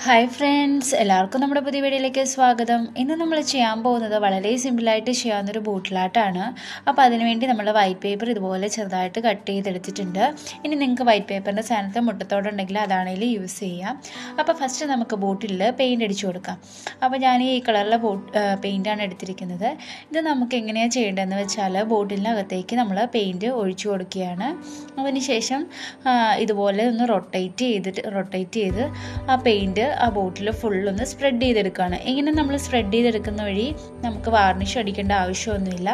Hi friends, എല്ലാവർക്കും നമ്മുടെ പുതിയ വീഡിയോയിലേക്ക് സ്വാഗതം. ഇന്ന് നമ്മൾ ചെയ്യാൻ പോകുന്നത് വളരെ സിമ്പിളായിട്ട് ചെയ്യാവുന്നൊരു ബോട്ടിലാട്ടാണ്. അപ്പോൾ അതിനുവേണ്ടി നമ്മൾ വൈറ്റ് പേപ്പർ ഇതുപോലെ ചെറുതായിട്ട് കട്ട് ചെയ്തെടുത്തിട്ടുണ്ട്. ഇനി നിങ്ങൾക്ക് വൈറ്റ് പേപ്പറിൻ്റെ സ്ഥാനത്ത് മുട്ടത്തോടുണ്ടെങ്കിൽ അതാണെങ്കിലും യൂസ് ചെയ്യാം. അപ്പോൾ ഫസ്റ്റ് നമുക്ക് ബോട്ടിലിൽ പെയിൻറ്റ് അടിച്ചു കൊടുക്കാം. അപ്പോൾ ഞാൻ ഈ കളറിലെ പെയിൻറ്റാണ് എടുത്തിരിക്കുന്നത്. ഇത് നമുക്ക് എങ്ങനെയാണ് ചെയ്യേണ്ടതെന്ന് വെച്ചാൽ ബോട്ടിലിനകത്തേക്ക് നമ്മൾ പെയിൻറ്റ് ഒഴിച്ചു കൊടുക്കുകയാണ്. അതിനുശേഷം ഇതുപോലെ ഒന്ന് റൊട്ടേറ്റ് ചെയ്ത് ആ പെയിൻറ്റ് ആ ബോട്ടിൽ ഫുള്ളൊന്ന് സ്പ്രെഡ് ചെയ്തെടുക്കുകയാണ്. ഇങ്ങനെ നമ്മൾ സ്പ്രെഡ് ചെയ്തെടുക്കുന്ന വഴി നമുക്ക് വാർണിഷ് അടിക്കേണ്ട ആവശ്യമൊന്നുമില്ല.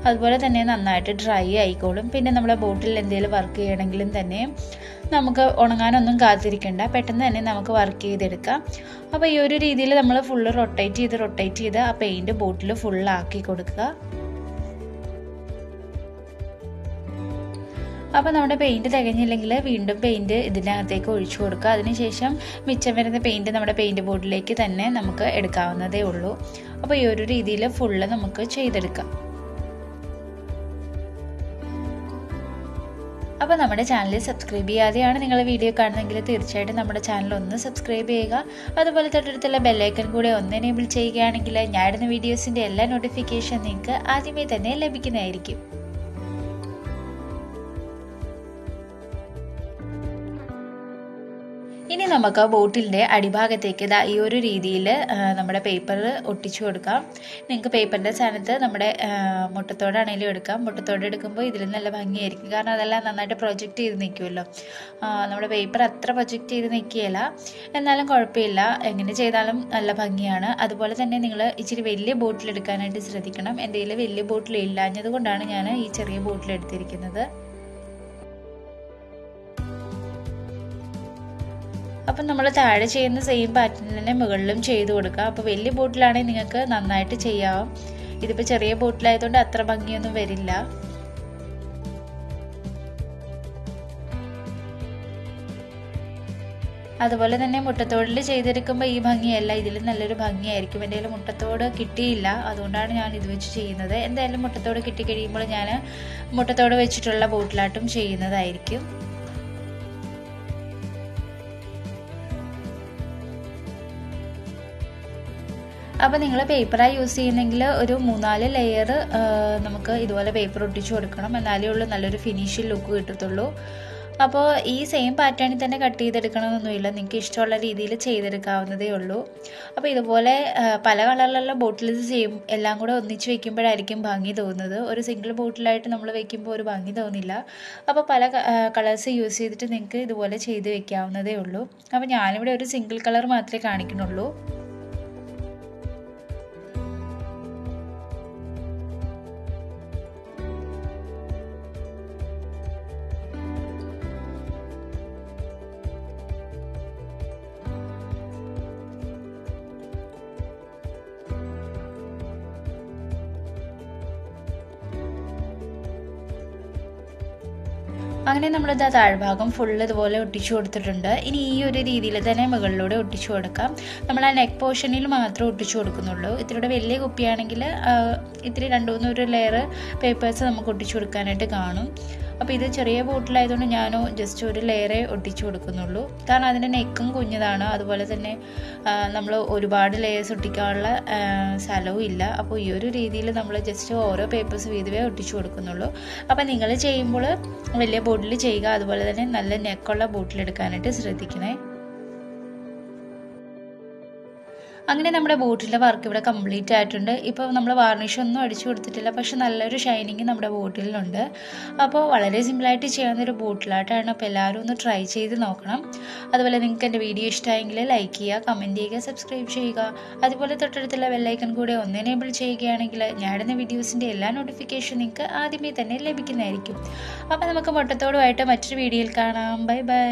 അതുപോലെ തന്നെ നന്നായിട്ട് ഡ്രൈ ആയിക്കോളും. പിന്നെ നമ്മുടെ ബോട്ടിൽ എന്തെങ്കിലും വർക്ക് ചെയ്യണമെങ്കിലും തന്നെ നമുക്ക് ഉണങ്ങാനൊന്നും കാത്തിരിക്കേണ്ട, പെട്ടെന്ന് തന്നെ നമുക്ക് വർക്ക് ചെയ്തെടുക്കാം. അപ്പോൾ ഈ ഒരു രീതിയിൽ നമ്മൾ ഫുള്ള് റൊട്ടേറ്റ് ചെയ്ത് ആ പെയിൻറ്റ് ബോട്ടിൽ ഫുള്ളാക്കി കൊടുക്കുക. അപ്പോൾ നമ്മുടെ പെയിൻറ്റ് തികഞ്ഞില്ലെങ്കിൽ വീണ്ടും പെയിൻറ്റ് ഇതിനകത്തേക്ക് ഒഴിച്ചു കൊടുക്കുക. അതിനുശേഷം മിച്ചം വരുന്ന പെയിൻറ്റ് നമ്മുടെ പെയിൻറ്റ് ബോർഡിലേക്ക് തന്നെ നമുക്ക് എടുക്കാവുന്നതേ ഉള്ളൂ. അപ്പോൾ ഈ ഒരു രീതിയിൽ ഫുള്ള് നമുക്ക് ചെയ്തെടുക്കാം. അപ്പോൾ നമ്മുടെ ചാനൽ സബ്സ്ക്രൈബ് ചെയ്യാതെയാണ് നിങ്ങൾ വീഡിയോ കാണുന്നതെങ്കിൽ തീർച്ചയായിട്ടും നമ്മുടെ ചാനൽ ഒന്ന് സബ്സ്ക്രൈബ് ചെയ്യുക. അതുപോലെ തൊട്ടടുത്തുള്ള ബെല്ലൈക്കൺ കൂടെ ഒന്ന് എനേബിൾ ചെയ്യുകയാണെങ്കിൽ ഞാൻ ഇടുന്ന വീഡിയോസിൻ്റെ എല്ലാ നോട്ടിഫിക്കേഷൻ നിങ്ങൾക്ക് ആദ്യമേ തന്നെ ലഭിക്കുന്നതായിരിക്കും. ഇനി നമുക്ക് ബോട്ടിലിൻ്റെ അടിഭാഗത്തേക്ക് ഈ ഒരു രീതിയിൽ നമ്മുടെ പേപ്പർ ഒട്ടിച്ചു കൊടുക്കാം. നിങ്ങൾക്ക് പേപ്പറിൻ്റെ സ്ഥാനത്ത് നമ്മുടെ മുട്ടത്തോടാണെങ്കിലും എടുക്കാം. മുട്ടത്തോട് എടുക്കുമ്പോൾ ഇതിൽ നല്ല ഭംഗിയായിരിക്കും, കാരണം അതെല്ലാം നന്നായിട്ട് പ്രൊജക്റ്റ് ചെയ്ത് നിൽക്കുമല്ലോ. നമ്മുടെ പേപ്പർ അത്ര പ്രൊജക്റ്റ് ചെയ്ത് നിൽക്കുകയില്ല, എന്നാലും കുഴപ്പമില്ല, എങ്ങനെ ചെയ്താലും നല്ല ഭംഗിയാണ്. അതുപോലെ തന്നെ നിങ്ങൾ ഇച്ചിരി വലിയ ബോട്ടിൽ എടുക്കാനായിട്ട് ശ്രദ്ധിക്കണം. എൻ്റെ കയ്യിൽ വലിയ ബോട്ടിൽ ഇല്ലാഞ്ഞത് കൊണ്ടാണ് ഞാൻ ഈ ചെറിയ ബോട്ടിൽ എടുത്തിരിക്കുന്നത്. അപ്പം നമ്മൾ താഴെ ചെയ്യുന്ന സെയിം പാറ്റേൺ തന്നെ മുകളിലും ചെയ്ത് കൊടുക്കുക. അപ്പോൾ വലിയ ബോട്ടിലാണെങ്കിൽ നിങ്ങൾക്ക് നന്നായിട്ട് ചെയ്യാം. ഇതിപ്പോൾ ചെറിയ ബോട്ടിലായതുകൊണ്ട് അത്ര ഭംഗിയൊന്നും വരില്ല. അതുപോലെ തന്നെ മുട്ടത്തോടിൽ ചെയ്തെടുക്കുമ്പോൾ ഈ ഭംഗിയല്ല, ഇതിൽ നല്ലൊരു ഭംഗിയായിരിക്കും. എൻ്റെ കയ്യിൽ മുട്ടത്തോട് കിട്ടിയില്ല, അതുകൊണ്ടാണ് ഞാൻ ഇത് വെച്ച് ചെയ്യുന്നത്. എന്തായാലും മുട്ടത്തോട് കിട്ടിക്കഴിയുമ്പോൾ ഞാൻ മുട്ടത്തോട് വെച്ചിട്ടുള്ള ബോട്ടിലാട്ടും ചെയ്യുന്നതായിരിക്കും. അപ്പോൾ നിങ്ങൾ പേപ്പറായി യൂസ് ചെയ്യുന്നെങ്കിൽ ഒരു 3-4 ലെയർ നമുക്ക് ഇതുപോലെ പേപ്പർ ഒട്ടിച്ചു കൊടുക്കണം, എന്നാലേ ഉള്ളൂ നല്ലൊരു ഫിനിഷിംഗ് ലുക്ക് കിട്ടത്തുള്ളൂ. അപ്പോൾ ഈ സെയിം പാറ്റേണിൽ തന്നെ കട്ട് ചെയ്തെടുക്കണമെന്നൊന്നുമില്ല, നിങ്ങൾക്ക് ഇഷ്ടമുള്ള രീതിയിൽ ചെയ്തെടുക്കാവുന്നതേ ഉള്ളൂ. അപ്പോൾ ഇതുപോലെ പല കളറിലുള്ള ബോട്ടിൽസ് എല്ലാം കൂടെ ഒന്നിച്ച് വെക്കുമ്പോഴായിരിക്കും ഭംഗി തോന്നുന്നത്. ഒരു സിംഗിൾ ബോട്ടിലായിട്ട് നമ്മൾ വെക്കുമ്പോൾ ഒരു ഭംഗി തോന്നില്ല. അപ്പോൾ പല കളേഴ്സ് യൂസ് ചെയ്തിട്ട് നിങ്ങൾക്ക് ഇതുപോലെ ചെയ്ത് വെക്കാവുന്നതേ ഉള്ളൂ. അപ്പോൾ ഞാനിവിടെ ഒരു സിംഗിൾ കളർ മാത്രമേ കാണിക്കുന്നുള്ളൂ. അങ്ങനെ നമ്മളിത് താഴ്ഭാഗം ഫുള്ള് ഇതുപോലെ ഒട്ടിച്ചു കൊടുത്തിട്ടുണ്ട്. ഇനി ഈ ഒരു രീതിയിൽ തന്നെ മുകളിലൂടെ ഒട്ടിച്ചു കൊടുക്കാം. നമ്മൾ ആ നെക്ക് പോർഷനിൽ മാത്രമേ ഒട്ടിച്ചു കൊടുക്കുന്നുള്ളൂ. ഇത്തിരിയുടെ വലിയ കുപ്പിയാണെങ്കിൽ ഇത്തിരി 2-3 ലെയർ പേപ്പേഴ്സ് നമുക്ക് ഒട്ടിച്ചു കൊടുക്കാനായിട്ട് കാണും. അപ്പോൾ ഇത് ചെറിയ ബോട്ടിലായതുകൊണ്ട് ഞാൻ ജസ്റ്റ് ഒരു ലെയറേ ഒട്ടിച്ചു കൊടുക്കുന്നുള്ളൂ, കാരണം അതിൻ്റെ നെക്കും കുഞ്ഞതാണ്. അതുപോലെ തന്നെ നമ്മൾ ഒരുപാട് ലെയേഴ്സ് ഒട്ടിക്കാനുള്ള സ്ഥലവും ഇല്ല. അപ്പോൾ ഈ ഒരു രീതിയിൽ നമ്മൾ ജസ്റ്റ് ഓരോ പേപ്പേഴ്സ് വീതമേ ഒട്ടിച്ചു കൊടുക്കുന്നുള്ളൂ. അപ്പോൾ നിങ്ങൾ ചെയ്യുമ്പോൾ വലിയ ബോട്ടിൽ ചെയ്യുക, അതുപോലെ തന്നെ നല്ല നെക്കുള്ള ബോട്ടിൽ എടുക്കാനായിട്ട് ശ്രദ്ധിക്കണേ. അങ്ങനെ നമ്മുടെ ബോട്ടിലെ വർക്ക് ഇവിടെ കംപ്ലീറ്റ് ആയിട്ടുണ്ട്. ഇപ്പോൾ നമ്മൾ വാർണിഷൊന്നും അടിച്ചു കൊടുത്തിട്ടില്ല, പക്ഷെ നല്ലൊരു ഷൈനിങ് നമ്മുടെ ബോട്ടിലുണ്ട്. അപ്പോൾ വളരെ സിമ്പിളായിട്ട് ചെയ്യാവുന്നൊരു ബോട്ടിലായിട്ടാണ്. അപ്പോൾ എല്ലാവരും ഒന്ന് ട്രൈ ചെയ്ത് നോക്കണം. അതുപോലെ നിങ്ങൾക്ക് എൻ്റെ വീഡിയോ ഇഷ്ടമായെങ്കിൽ ലൈക്ക് ചെയ്യുക, കമൻറ്റ് ചെയ്യുക, സബ്സ്ക്രൈബ് ചെയ്യുക. അതുപോലെ തൊട്ടടുത്തുള്ള ബെല്ലൈക്കൺ കൂടെ ഒന്ന് എനേബിൾ ചെയ്യുകയാണെങ്കിൽ ഞാൻ ഇടുന്ന വീഡിയോസിൻ്റെ എല്ലാ നോട്ടിഫിക്കേഷൻ നിങ്ങൾക്ക് ആദ്യമേ തന്നെ ലഭിക്കുന്നതായിരിക്കും. അപ്പോൾ നമുക്ക് മുട്ടത്തോടുമായിട്ട് മറ്റൊരു വീഡിയോയിൽ കാണാം. Bye bye.